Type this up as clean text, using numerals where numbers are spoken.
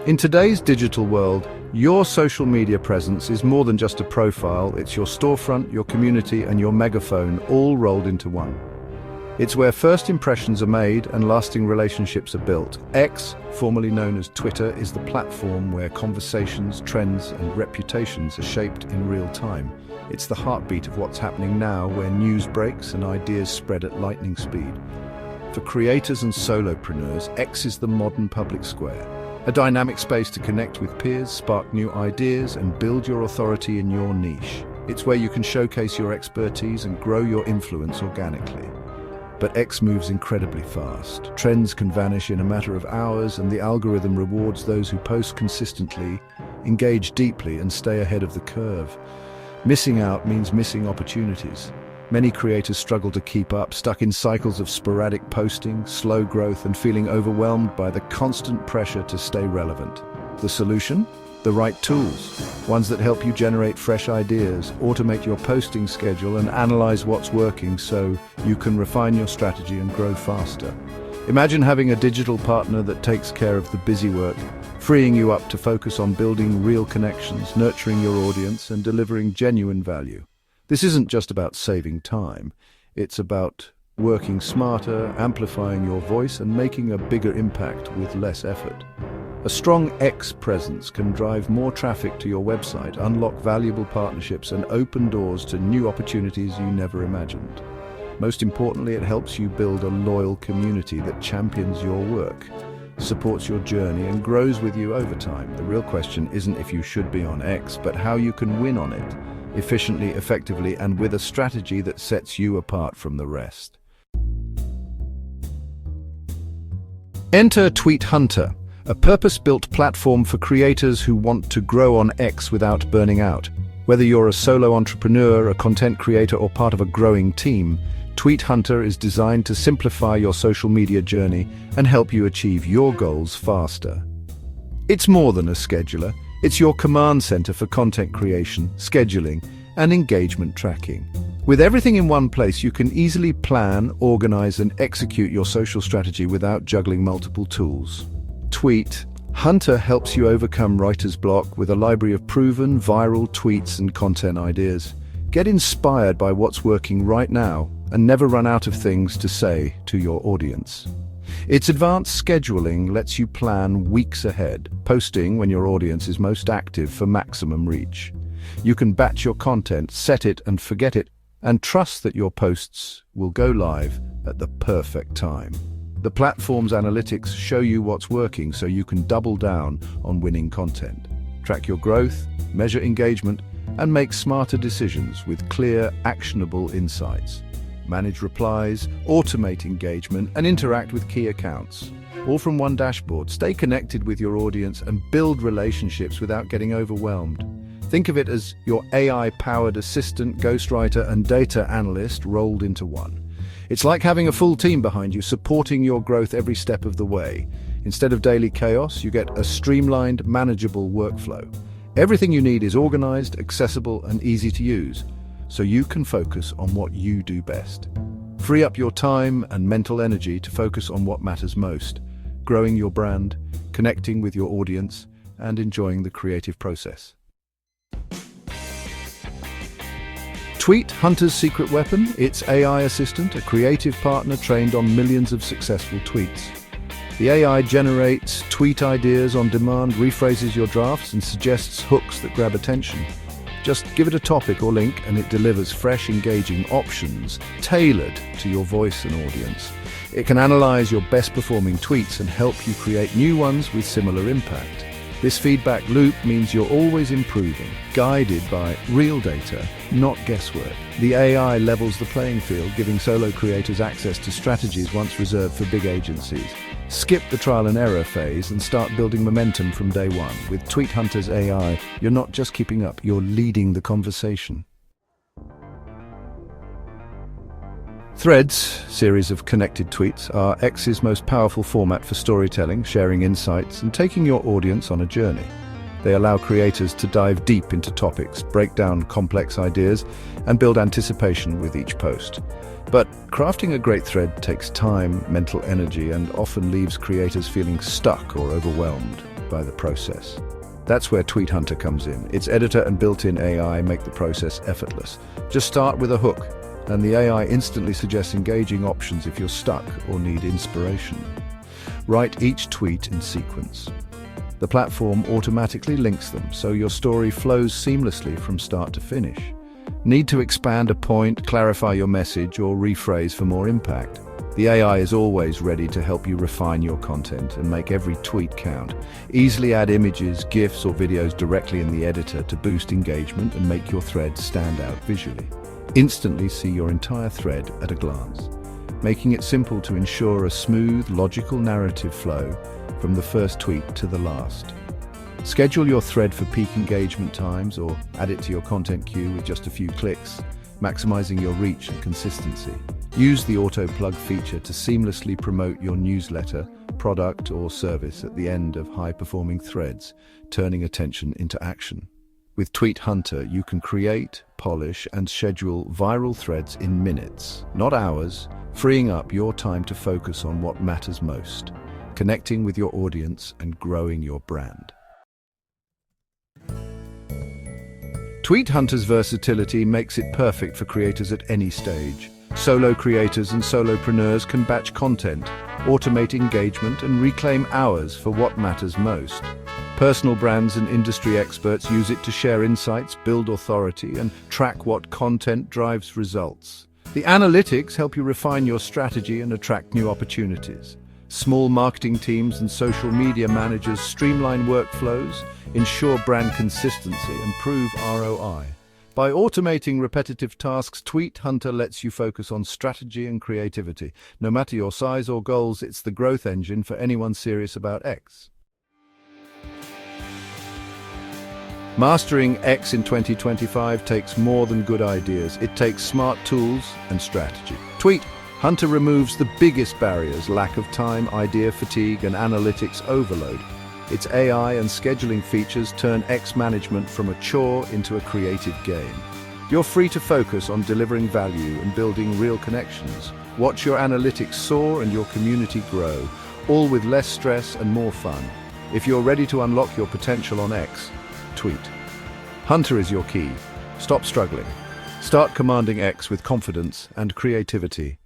In today's digital world, your social media presence is more than just a profile. It's your storefront, your community, and your megaphone all rolled into one. It's where first impressions are made and lasting relationships are built. X, formerly known as Twitter, is the platform where conversations, trends, and reputations are shaped in real time. It's the heartbeat of what's happening now, where news breaks and ideas spread at lightning speed. For creators and solopreneurs, X is the modern public square. A dynamic space to connect with peers, spark new ideas, and build your authority in your niche. It's where you can showcase your expertise and grow your influence organically. But X moves incredibly fast. Trends can vanish in a matter of hours, and the algorithm rewards those who post consistently, engage deeply, and stay ahead of the curve. Missing out means missing opportunities. Many creators struggle to keep up, stuck in cycles of sporadic posting, slow growth, and feeling overwhelmed by the constant pressure to stay relevant. The solution? The right tools. Ones that help you generate fresh ideas, automate your posting schedule, and analyze what's working so you can refine your strategy and grow faster. Imagine having a digital partner that takes care of the busy work, freeing you up to focus on building real connections, nurturing your audience, and delivering genuine value. This isn't just about saving time. It's about working smarter, amplifying your voice, and making a bigger impact with less effort. A strong X presence can drive more traffic to your website, unlock valuable partnerships, and open doors to new opportunities you never imagined. Most importantly, it helps you build a loyal community that champions your work, supports your journey, and grows with you over time. The real question isn't if you should be on X, but how you can win on it, efficiently, effectively, and with a strategy that sets you apart from the rest. Enter Tweet Hunter, a purpose-built platform for creators who want to grow on X without burning out. Whether you're a solo entrepreneur, a content creator, or part of a growing team, Tweet Hunter is designed to simplify your social media journey and help you achieve your goals faster. It's more than a scheduler. It's your command center for content creation, scheduling, and engagement tracking. With everything in one place, you can easily plan, organize, and execute your social strategy without juggling multiple tools. Tweet Hunter helps you overcome writer's block with a library of proven, viral tweets and content ideas. Get inspired by what's working right now and never run out of things to say to your audience. Its advanced scheduling lets you plan weeks ahead, posting when your audience is most active for maximum reach. You can batch your content, set it and forget it, and trust that your posts will go live at the perfect time. The platform's analytics show you what's working so you can double down on winning content. Track your growth, measure engagement, and make smarter decisions with clear, actionable insights. Manage replies, automate engagement, and interact with key accounts. All from one dashboard. Stay connected with your audience and build relationships without getting overwhelmed. Think of it as your AI-powered assistant, ghostwriter, and data analyst rolled into one. It's like having a full team behind you, supporting your growth every step of the way. Instead of daily chaos, you get a streamlined, manageable workflow. Everything you need is organized, accessible, and easy to use, so you can focus on what you do best. Free up your time and mental energy to focus on what matters most, growing your brand, connecting with your audience, and enjoying the creative process. Tweet Hunter's secret weapon, its AI assistant, a creative partner trained on millions of successful tweets. The AI generates tweet ideas on demand, rephrases your drafts, and suggests hooks that grab attention. Just give it a topic or link and it delivers fresh, engaging options tailored to your voice and audience. It can analyze your best performing tweets and help you create new ones with similar impact. This feedback loop means you're always improving, guided by real data, not guesswork. The AI levels the playing field, giving solo creators access to strategies once reserved for big agencies. Skip the trial and error phase and start building momentum from day one. With Tweet Hunter's AI, you're not just keeping up, you're leading the conversation. Threads, series of connected tweets, are X's most powerful format for storytelling, sharing insights, and taking your audience on a journey. They allow creators to dive deep into topics, break down complex ideas, and build anticipation with each post. But crafting a great thread takes time, mental energy, and often leaves creators feeling stuck or overwhelmed. by the process. That's where Tweet Hunter comes in. Its editor and built-in AI make the process effortless. Just start with a hook, and the AI instantly suggests engaging options if you're stuck or need inspiration. Write each tweet in sequence. The platform automatically links them, so your story flows seamlessly from start to finish. Need to expand a point, clarify your message, or rephrase for more impact? The AI is always ready to help you refine your content and make every tweet count. Easily add images, GIFs, or videos directly in the editor to boost engagement and make your thread stand out visually. Instantly see your entire thread at a glance, making it simple to ensure a smooth, logical narrative flow from the first tweet to the last. Schedule your thread for peak engagement times or add it to your content queue with just a few clicks, maximizing your reach and consistency. Use the auto plug feature to seamlessly promote your newsletter, product, or service at the end of high-performing threads, turning attention into action. With Tweet Hunter, you can create, polish, and schedule viral threads in minutes, not hours, freeing up your time to focus on what matters most, connecting with your audience and growing your brand. Tweet Hunter's versatility makes it perfect for creators at any stage. Solo creators and solopreneurs can batch content, automate engagement, and reclaim hours for what matters most. Personal brands and industry experts use it to share insights, build authority, and track what content drives results. The analytics help you refine your strategy and attract new opportunities. Small marketing teams and social media managers streamline workflows, ensure brand consistency, and prove ROI. By automating repetitive tasks, Tweet Hunter lets you focus on strategy and creativity. No matter your size or goals, it's the growth engine for anyone serious about X. Mastering X in 2025 takes more than good ideas. It takes smart tools and strategy. Tweet Hunter removes the biggest barriers: lack of time, idea fatigue, and analytics overload. Its AI and scheduling features turn X management from a chore into a creative game. You're free to focus on delivering value and building real connections. Watch your analytics soar and your community grow, all with less stress and more fun. If you're ready to unlock your potential on X, Tweet Hunter is your key. Stop struggling. Start commanding X with confidence and creativity.